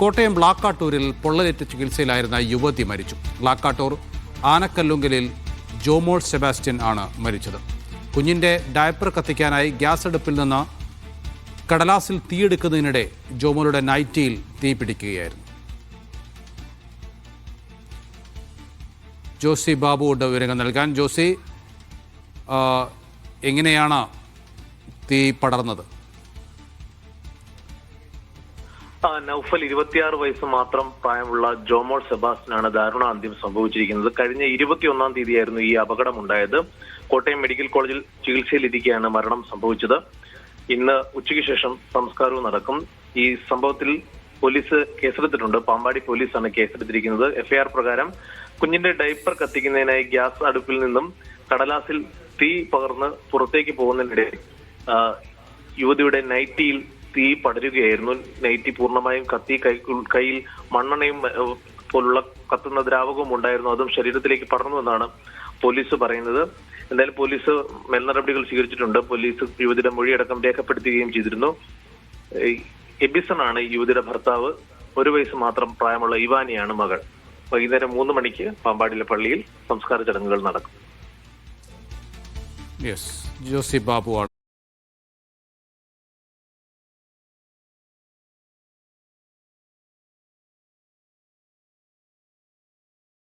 കോട്ടയം ബ്ലാക്കാട്ടൂരിൽ പൊള്ളലേറ്റ് ചികിത്സയിലായിരുന്ന യുവതി മരിച്ചു. ബ്ലാക്കാട്ടൂർ ആനക്കല്ലുങ്കലിൽ ജോമോൾ സെബാസ്റ്റ്യൻ ആണ് മരിച്ചത്. കുഞ്ഞിൻ്റെ ഡയപ്പർ കത്തിക്കാനായി ഗ്യാസ് അടുപ്പിൽ നിന്ന് കടലാസിൽ തീയെടുക്കുന്നതിനിടെ ജോമോളുടെ നൈറ്റിയിൽ തീ പിടിക്കുകയായിരുന്നു. ജോസി ബാബുവുണ്ട് വിവരങ്ങൾ നൽകാൻ. ജോസി, എങ്ങനെയാണ് തീ പടർന്നത്? നൌഫൽ 26 വയസ്സ് മാത്രം പ്രായമുള്ള ജോമോൾ സെബാസ്റ്റ്യനാണ് ദാരുണാന്ത്യം സംഭവിച്ചിരിക്കുന്നത്. കഴിഞ്ഞ 21-ാം തീയതിയായിരുന്നു ഈ അപകടമുണ്ടായത്. കോട്ടയം മെഡിക്കൽ കോളേജിൽ ചികിത്സയിലിരിക്കെയാണ് മരണം സംഭവിച്ചത്. ഇന്ന് ഉച്ചയ്ക്ക് ശേഷം സംസ്കാരവും നടക്കും. ഈ സംഭവത്തിൽ പോലീസ് കേസെടുത്തിട്ടുണ്ട്. പാമ്പാടി പോലീസാണ് കേസെടുത്തിരിക്കുന്നത്. എഫ്ഐആർ പ്രകാരം കുഞ്ഞിന്റെ ഡയപ്പർ കത്തിക്കുന്നതിനായി ഗ്യാസ് അടുപ്പിൽ നിന്നും കടലാസിൽ തീ പകർന്ന് പുറത്തേക്ക് പോകുന്നതിനിടെ യുവതിയുടെ നൈറ്റിയിൽ തീ പടരുകയായിരുന്നു. നൈറ്റി പൂർണ്ണമായും കത്തി, കയ്യിൽ മണ്ണെണ്ണയും പോലുള്ള കത്തുന്ന ദ്രാവകവും ഉണ്ടായിരുന്നു. അതും ശരീരത്തിലേക്ക് പടർന്നുവെന്നാണ് പോലീസ് പറയുന്നത്. എന്തായാലും പോലീസ് മേൽനടപടികൾ സ്വീകരിച്ചിട്ടുണ്ട്. പോലീസ് യുവതിയുടെ മൊഴിയടക്കം രേഖപ്പെടുത്തുകയും ചെയ്തിരുന്നു. എബിസൺ ആണ് യുവതിയുടെ ഭർത്താവ്. 1 വയസ്സ് മാത്രം പ്രായമുള്ള ഇവാനിയാണ് മകൾ. വൈകുന്നേരം 3 മണിക്ക് പാമ്പാടിയിലെ പള്ളിയിൽ സംസ്കാര ചടങ്ങുകൾ നടക്കും. ജോസി ബാബുവാണ്